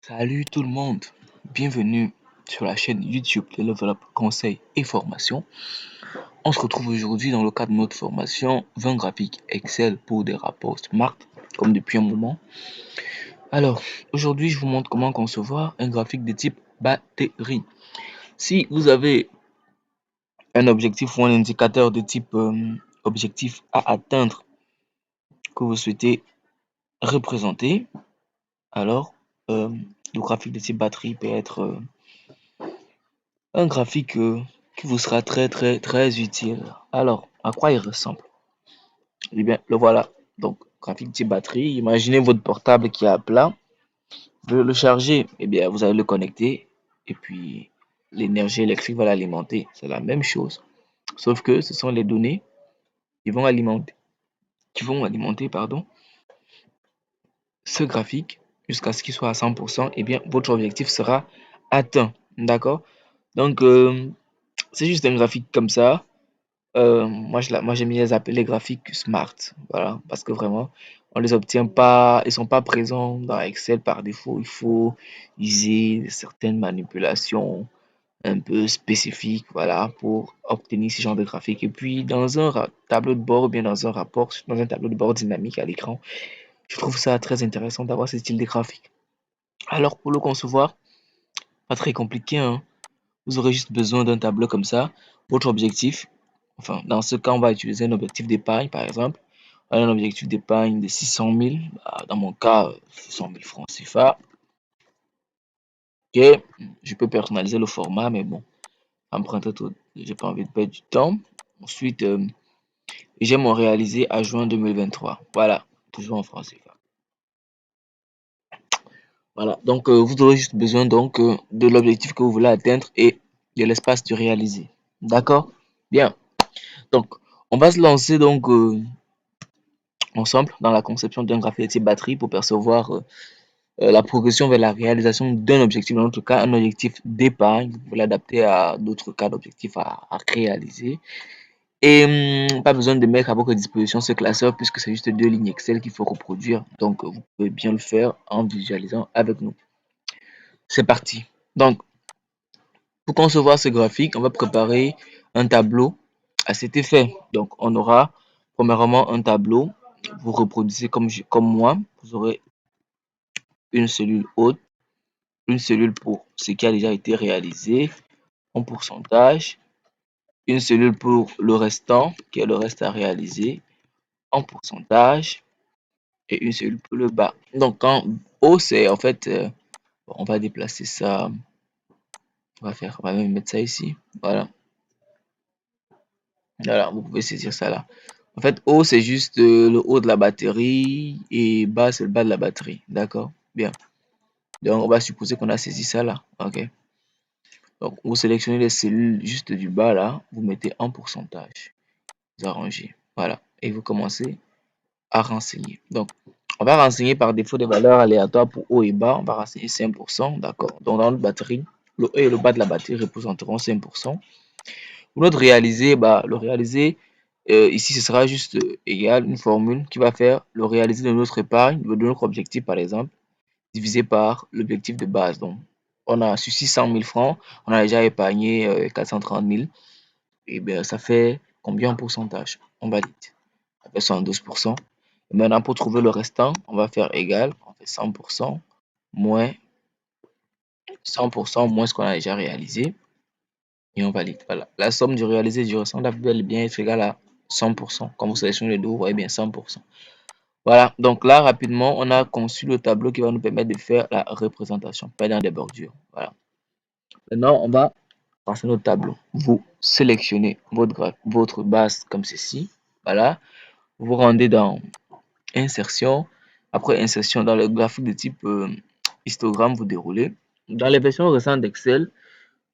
Salut tout le monde, bienvenue sur la chaîne YouTube de Level Up Conseil et Formation. On se retrouve aujourd'hui dans le cadre de notre formation 20 graphiques Excel pour des rapports Smart, comme depuis un moment. Alors, aujourd'hui, je vous montre comment concevoir un graphique de type batterie. Si vous avez un objectif ou un indicateur de type objectif à atteindre que vous souhaitez représenter, alors le graphique de type batterie peut être un graphique qui vous sera très utile. Alors, à quoi il ressemble? Eh bien, le voilà. Donc, graphique type batterie. Imaginez votre portable qui est à plat. Vous voulez le charger, eh bien, vous allez le connecter et puis l'énergie électrique va l'alimenter. C'est la même chose. Sauf que ce sont les données qui vont alimenter, pardon, ce graphique jusqu'à ce qu'il soit à 100%. Eh bien, votre objectif sera atteint. D'accord? Donc, c'est juste un graphique comme ça. Moi j'aime bien les appeler graphiques smart, voilà, parce que vraiment, on les obtient pas, ils sont pas présents dans Excel par défaut. Il faut user certaines manipulations un peu spécifiques, voilà, pour obtenir ce genre de graphique. Et puis, dans un tableau de bord ou bien dans un rapport, dans un tableau de bord dynamique à l'écran, je trouve ça très intéressant d'avoir ce style de graphique. Alors, pour le concevoir, pas très compliqué, hein. Vous aurez juste besoin d'un tableau comme ça, votre objectif. Enfin, dans ce cas, on va utiliser un objectif d'épargne, par exemple. Un objectif d'épargne de 600 000. Dans mon cas, 600 000 francs CFA. Ok, je peux personnaliser le format, mais bon, emprunter tout, j'ai pas envie de perdre du temps. Ensuite, j'ai mon réalisé à juin 2023. Voilà, toujours en francs CFA. Voilà, donc vous aurez juste besoin donc de l'objectif que vous voulez atteindre et de l'espace de réaliser. D'accord? Bien. Donc, on va se lancer donc ensemble dans la conception d'un graphique de type batterie pour percevoir la progression vers la réalisation d'un objectif. Dans notre cas, un objectif d'épargne. Vous pouvez l'adapter à d'autres cas d'objectifs à réaliser. Et pas besoin de mettre à votre disposition ce classeur puisque c'est juste deux lignes Excel qu'il faut reproduire. Donc, vous pouvez bien le faire en visualisant avec nous. C'est parti. Donc, pour concevoir ce graphique, on va préparer un tableau à cet effet. Donc, on aura premièrement un tableau. Vous reproduisez comme moi. Vous aurez une cellule haute, une cellule pour ce qui a déjà été réalisé en pourcentage, une cellule pour le restant, qui est le reste à réaliser en pourcentage, et une cellule pour le bas. Donc, en haut, c'est en fait, on va déplacer ça. On va même mettre ça ici. Voilà. Voilà, vous pouvez saisir ça là. En fait, haut, c'est juste le haut de la batterie et bas, c'est le bas de la batterie. D'accord? Bien. Donc, on va supposer qu'on a saisi ça là. OK. Donc, vous sélectionnez les cellules juste du bas là. Vous mettez en pourcentage. Vous arrangez. Voilà. Et vous commencez à renseigner. Donc, on va renseigner par défaut des valeurs aléatoires pour haut et bas. On va renseigner 5%. D'accord? Donc, dans notre batterie, le haut et le bas de la batterie représenteront 5%. Pour notre réalisé, le réalisé, ici, ce sera juste égal une formule qui va faire le réalisé de notre épargne, de notre objectif par exemple, divisé par l'objectif de base. Donc, on a sur 600 000 francs, on a déjà épargné 430 000. Et bien, ça fait combien en pourcentage? On valide. Ça fait 72%. Et maintenant, pour trouver le restant, on va faire égal. On fait 100% moins 100% moins ce qu'on a déjà réalisé. Et on valide. Voilà. La somme du réalisé et du restant doit bel et bien être égale à 100%. Quand vous sélectionnez les deux, vous voyez bien 100%. Voilà. Donc là, rapidement, on a conçu le tableau qui va nous permettre de faire la représentation, pas dans des bordures. Voilà. Maintenant, on va passer notre tableau. Vous sélectionnez votre base comme ceci. Voilà. Vous rendez dans Insertion. Après Insertion, dans le graphique de type histogramme, vous déroulez. Dans les versions récentes d'Excel,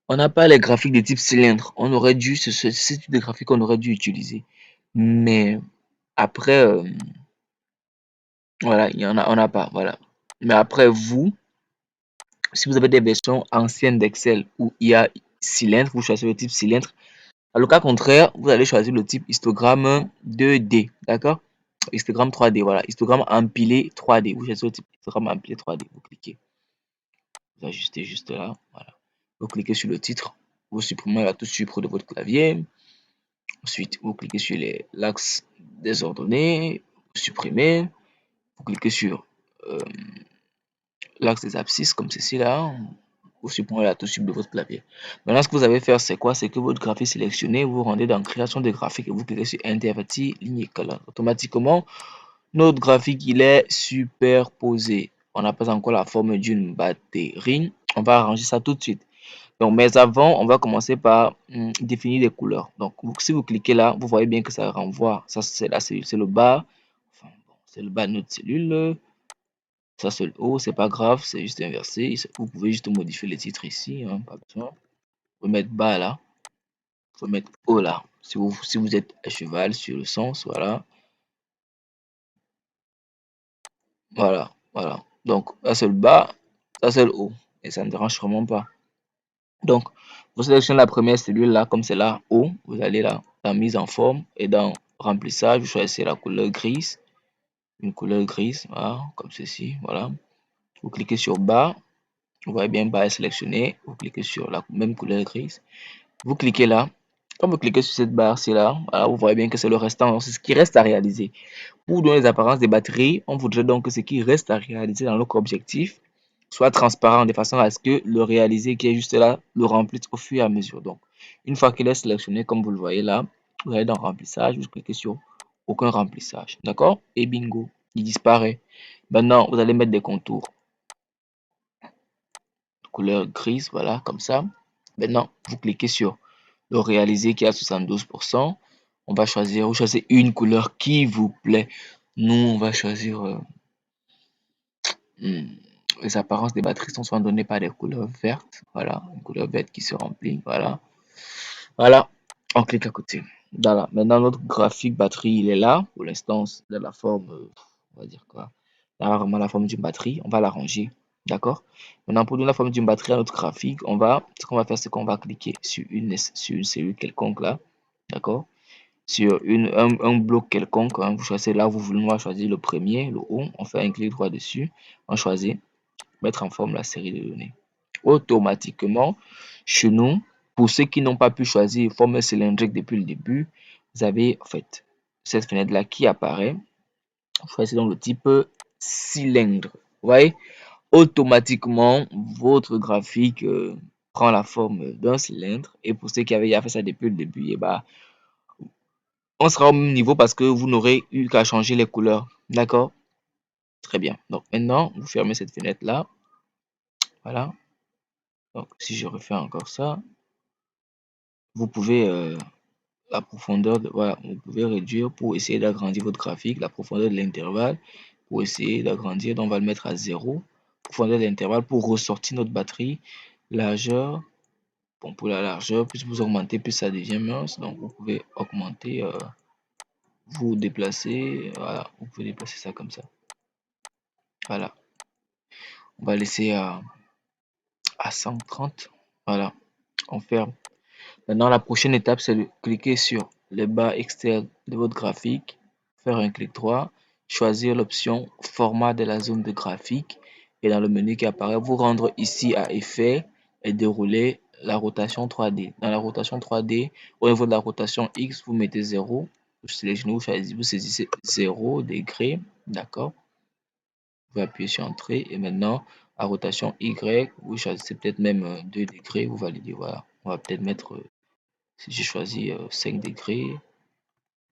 on n'a pas les graphiques de type cylindre. On aurait dû, ce type de graphique, on aurait dû utiliser. Mais après, voilà, il y en a, on n'a pas, voilà. Mais après, si vous avez des versions anciennes d'Excel où il y a cylindre, vous choisissez le type cylindre. Dans le cas contraire, vous allez choisir le type histogramme 2D, d'accord? Histogramme 3D, voilà. Histogramme empilé 3D. Vous choisissez le type histogramme empilé 3D. Vous cliquez. Vous ajustez juste là, voilà. Vous cliquez sur le titre, vous supprimez la touche supprimée de votre clavier. Ensuite, vous cliquez sur l'axe désordonné, vous supprimez. Vous cliquez sur l'axe des abscisses comme ceci là. Vous supprimez la touche de votre clavier. Maintenant, ce que vous avez faire, c'est quoi? C'est que votre graphique sélectionné, vous rendez dans création de graphique et vous cliquez sur intervertir ligne et colonne. Automatiquement, notre graphique, il est superposé. On n'a pas encore la forme d'une batterie. On va arranger ça tout de suite. Donc, mais avant, on va commencer par définir les couleurs. Donc, si vous cliquez là, vous voyez bien que ça renvoie. Ça, c'est la cellule, c'est le bas. Enfin, bon, c'est le bas de notre cellule. Ça, c'est le haut, c'est pas grave, c'est juste inversé. Vous pouvez juste modifier les titres ici, hein, pas besoin. Vous pouvez mettre bas là, vous pouvez mettre haut là. Si vous êtes à cheval sur le sens, voilà. Voilà, voilà. Donc, là, c'est le bas, ça, c'est le haut. Et ça ne dérange vraiment pas. Donc, vous sélectionnez la première cellule là, comme c'est là, haut. Vous allez là, dans mise en forme et dans remplissage, vous choisissez la couleur grise. Une couleur grise, voilà, comme ceci, voilà. Vous cliquez sur bas. Vous voyez bien, bas est sélectionné. Vous cliquez sur la même couleur grise. Vous cliquez là. Quand vous cliquez sur cette barre-ci là, voilà, vous voyez bien que c'est le restant, c'est ce qui reste à réaliser. Pour donner les apparences des batteries, on voudrait donc que ce qui reste à réaliser dans notre objectif soit transparent de façon à ce que le réalisé qui est juste là le remplisse au fur et à mesure. Donc, une fois qu'il est sélectionné, comme vous le voyez là, vous allez dans remplissage, vous cliquez sur aucun remplissage. D'accord? Et bingo, il disparaît. Maintenant, vous allez mettre des contours. Couleur grise, voilà, comme ça. Maintenant, vous cliquez sur le réalisé qui est à 72%. On va choisir, vous choisissez une couleur qui vous plaît. Nous, on va choisir les apparences des batteries sont souvent données par des couleurs vertes. Voilà, une couleur verte qui se remplit. Voilà. Voilà. On clique à côté. Voilà. Maintenant, notre graphique batterie, il est là. Pour l'instant, de la forme, on va dire quoi? Là, vraiment la forme d'une batterie. On va la ranger. D'accord? Maintenant, pour donner la forme d'une batterie à notre graphique, ce qu'on va faire, c'est qu'on va cliquer sur une cellule quelconque là. D'accord? Sur un bloc quelconque, hein, vous choisissez là, vous voulez, on va choisir le premier, le haut. On fait un clic droit dessus. On choisit mettre en forme la série de données. Automatiquement, chez nous, pour ceux qui n'ont pas pu choisir forme cylindrique depuis le début, vous avez en fait cette fenêtre-là qui apparaît. Choisissez donc le type cylindre. Vous voyez, automatiquement, votre graphique prend la forme d'un cylindre. Et pour ceux qui avaient déjà fait ça depuis le début, et bah, on sera au même niveau parce que vous n'aurez eu qu'à changer les couleurs. D'accord? Très bien. Donc maintenant, vous fermez cette fenêtre-là. Voilà. Donc si je refais encore ça, vous pouvez la profondeur voilà, vous pouvez réduire pour essayer d'agrandir votre graphique, la profondeur de l'intervalle pour essayer d'agrandir. Donc on va le mettre à 0. Profondeur de l'intervalle pour ressortir notre batterie. Largeur, bon pour la largeur, plus vous augmentez, plus ça devient mince. Donc vous pouvez augmenter, vous déplacer, voilà, vous pouvez déplacer ça comme ça. Voilà. On va laisser à 130. Voilà. On ferme. Maintenant, la prochaine étape, c'est de cliquer sur le bas externe de votre graphique, faire un clic droit, choisir l'option format de la zone de graphique et dans le menu qui apparaît, vous rendre ici à effet et dérouler la rotation 3D. Dans la rotation 3D, au niveau de la rotation X, vous mettez 0. Vous sélectionnez, vous saisissez 0 degré, d'accord. Vous appuyez sur Entrée et maintenant, à rotation Y, vous choisissez peut-être même 2 degrés, vous validez, voilà. On va peut-être mettre si j'ai choisi 5 degrés,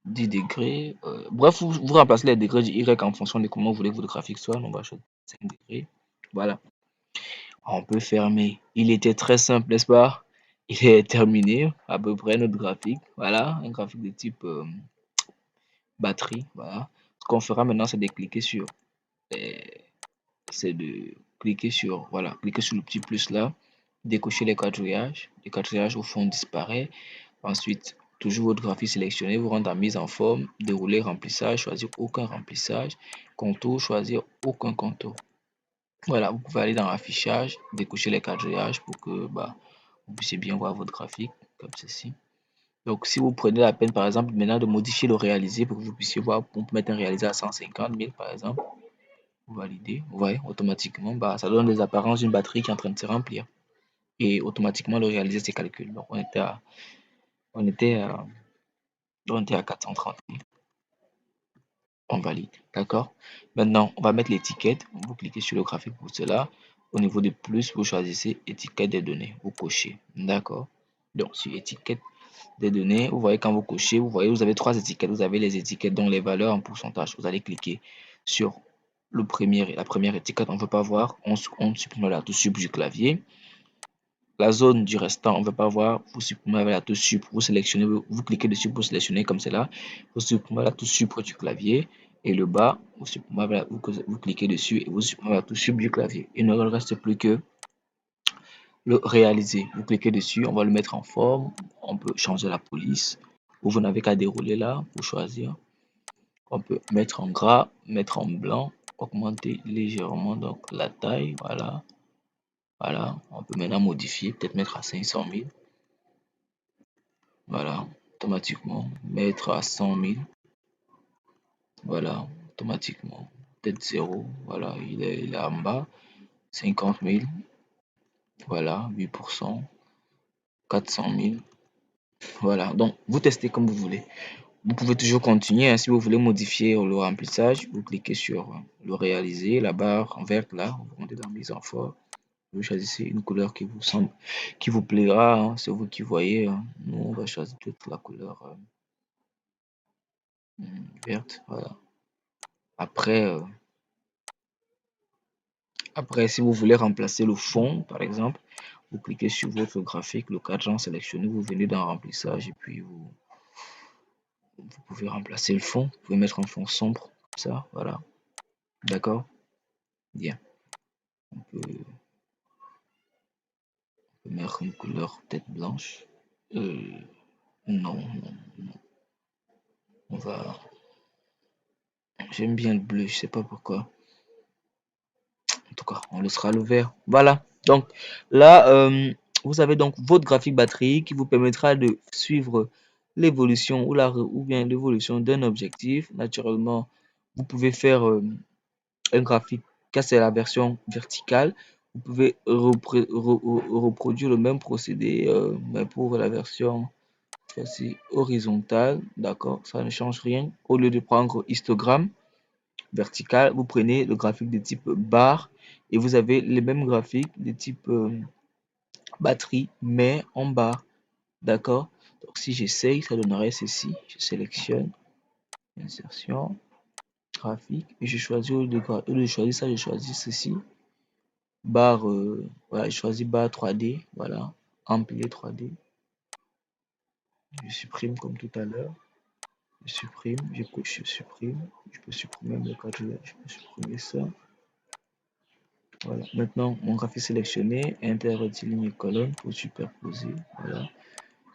10 degrés, bref, vous remplacez les degrés du Y en fonction de comment vous voulez que votre graphique soit. On va choisir 5 degrés. Voilà. On peut fermer. Il était très simple, n'est-ce pas? Il est terminé, à peu près, notre graphique. Voilà, un graphique de type batterie. Voilà. Ce qu'on fera maintenant, c'est de cliquer sur, voilà, cliquer sur le petit plus là, décocher les quadrillages. Les quadrillages au fond disparaissent. Ensuite, toujours votre graphique sélectionné, vous rendre en mise en forme, dérouler remplissage, choisir aucun remplissage, contour, choisir aucun contour. Voilà, vous pouvez aller dans affichage, décocher les quadrillages pour que vous puissiez bien voir votre graphique comme ceci. Donc, si vous prenez la peine, par exemple, maintenant de modifier le réalisé pour que vous puissiez voir, on peut mettre un réalisé à 150 000 par exemple. vous validez, vous voyez, automatiquement, bah, ça donne des apparences d'une batterie qui est en train de se remplir. Et automatiquement, le réaliser ses calculs. Donc, on était à, on était à 430 000. On valide, d'accord? Maintenant, on va mettre l'étiquette. Vous cliquez sur le graphique pour cela. Au niveau de plus, vous choisissez étiquette des données. Vous cochez, d'accord? Donc, sur étiquette des données, vous voyez quand vous cochez, vous voyez, vous avez trois étiquettes. Vous avez les étiquettes dont les valeurs en pourcentage. Vous allez cliquer sur la première étiquette. On ne veut pas voir. On supprime la touche sub du clavier. La zone du restant, on ne veut pas voir. Vous supprimez avec la touche sup. Vous sélectionnez, vous cliquez dessus pour sélectionner comme cela. Vous supprimez la touche sup du clavier. Et le bas, vous, vous cliquez dessus et vous supprimez la touche sup du clavier. Il ne reste plus que le réaliser. Vous cliquez dessus, on va le mettre en forme. On peut changer la police. Ou vous n'avez qu'à dérouler là pour choisir. On peut mettre en gras, mettre en blanc, augmenter légèrement donc la taille. Voilà. Voilà. On peut maintenant modifier, peut-être mettre à 500 000. Voilà. Automatiquement. Mettre à 100 000. Voilà. Automatiquement. Peut-être 0. Voilà. Il est en bas. 50 000. Voilà. 8%. 400 000. Voilà. Donc, vous testez comme vous voulez. Vous pouvez toujours continuer, hein. Si vous voulez modifier le remplissage, vous cliquez sur le réaliser, la barre en verte là, vous montez dans mise en forme. Vous choisissez une couleur qui vous semble, qui vous plaira, hein. C'est vous qui voyez, hein. Nous, on va choisir toute la couleur verte. Voilà. Après, si vous voulez remplacer le fond, par exemple, vous cliquez sur votre graphique, le cadran sélectionné, vous venez dans remplissage et puis vous pouvez remplacer le fond. Vous pouvez mettre un fond sombre, comme ça, voilà. D'accord? Bien. On peut mettre une couleur peut-être blanche. Non, non, non. On va. J'aime bien le bleu, je sais pas pourquoi. En tout cas, on laissera le vert. Voilà. Donc là, vous avez donc votre graphique batterie qui vous permettra de suivre l'évolution ou bien l'évolution d'un objectif. Naturellement, vous pouvez faire un graphique, car c'est la version verticale. Vous pouvez reproduire le même procédé, mais pour la version horizontale. D'accord, ça ne change rien. Au lieu de prendre histogramme vertical, vous prenez le graphique de type barre et vous avez les mêmes graphiques de type batterie, mais en barre. D'accord. Donc si j'essaye, ça donnerait ceci. Je sélectionne insertion, graphique, et je choisis au lieu de choisir ça, je choisis ceci. Barre, voilà, je choisis barre 3D, voilà, empilé 3D. Je supprime comme tout à l'heure. Je supprime, je supprime, je peux supprimer même le cadre, je peux supprimer ça. Voilà, maintenant mon graphique sélectionné, ligne et colonne pour superposer. Voilà,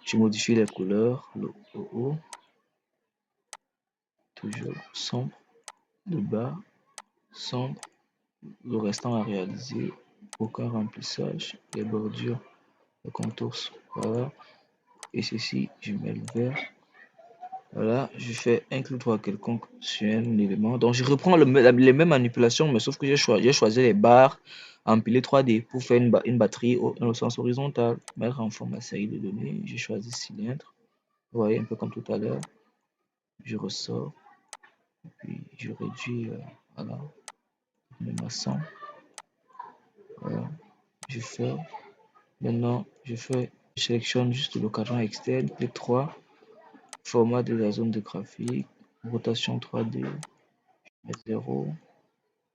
je modifie les couleurs, le haut, toujours sombre, le bas, sombre, le restant à réaliser, aucun remplissage, les bordures, les contours, voilà, et ceci, je mets le vert. Voilà, je fais un clic droit quelconque sur un élément. Donc, je reprends les mêmes manipulations, mais sauf que j'ai choisi les barres empilées 3D pour faire une batterie dans le sens horizontal. Mettre en forme la série de données. J'ai choisi cylindre. Vous voyez, un peu comme tout à l'heure. Je ressors. Puis, je réduis. Voilà. Même à 100. Voilà. Je fais. Maintenant, je sélectionne juste le cadran externe. Clic 3. Format de la zone de graphique. Rotation 3D. 0.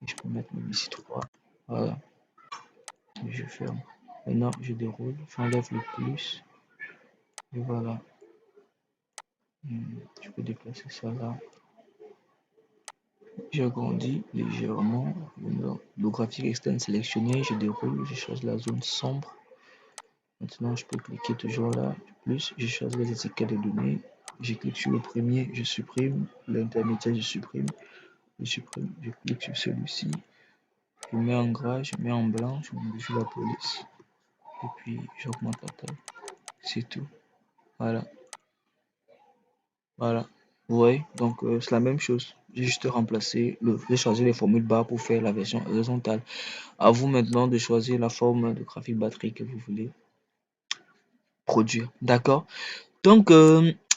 Et je peux mettre même ici 3. Voilà. Je ferme. Maintenant, je déroule. J'enlève le plus. Et voilà. Je peux déplacer ça là. J'agrandis légèrement. Le graphique externe sélectionné. Je déroule. Je choisis la zone sombre. Maintenant, je peux cliquer toujours là. Plus, je choisis les étiquettes de données. Je clique sur le premier. Je supprime. L'intermédiaire, je supprime. Je supprime. Je clique sur celui-ci. Je mets en gras. Je mets en blanc. Je modifie la police. Et puis, j'augmente la taille. C'est tout. Voilà. Voilà. Vous voyez? Donc, c'est la même chose. J'ai juste j'ai choisi les formules barres pour faire la version horizontale. À vous maintenant de choisir la forme de graphique batterie que vous voulez produire. D'accord? Donc,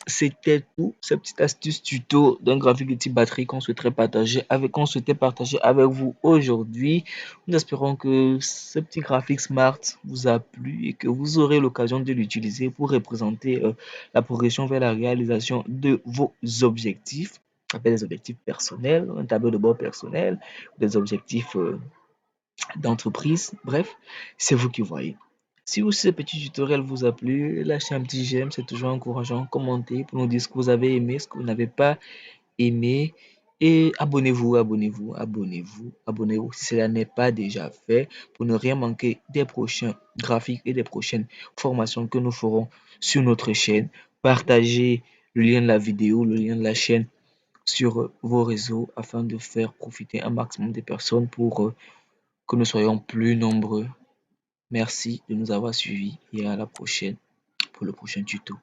c'était tout, cette petite astuce tuto d'un graphique de type batterie qu'on souhaitait partager avec vous aujourd'hui. Nous espérons que ce petit graphique Smart vous a plu et que vous aurez l'occasion de l'utiliser pour représenter la progression vers la réalisation de vos objectifs. Appelle des objectifs personnels, un tableau de bord personnel, des objectifs d'entreprise. Bref, c'est vous qui voyez. Si aussi ce petit tutoriel vous a plu, lâchez un petit j'aime, c'est toujours encourageant. Commentez pour nous dire ce que vous avez aimé, ce que vous n'avez pas aimé. Et abonnez-vous si cela n'est pas déjà fait pour ne rien manquer des prochains graphiques et des prochaines formations que nous ferons sur notre chaîne. Partagez le lien de la vidéo, le lien de la chaîne sur vos réseaux afin de faire profiter un maximum de personnes pour que nous soyons plus nombreux. Merci de nous avoir suivis et à la prochaine pour le prochain tuto.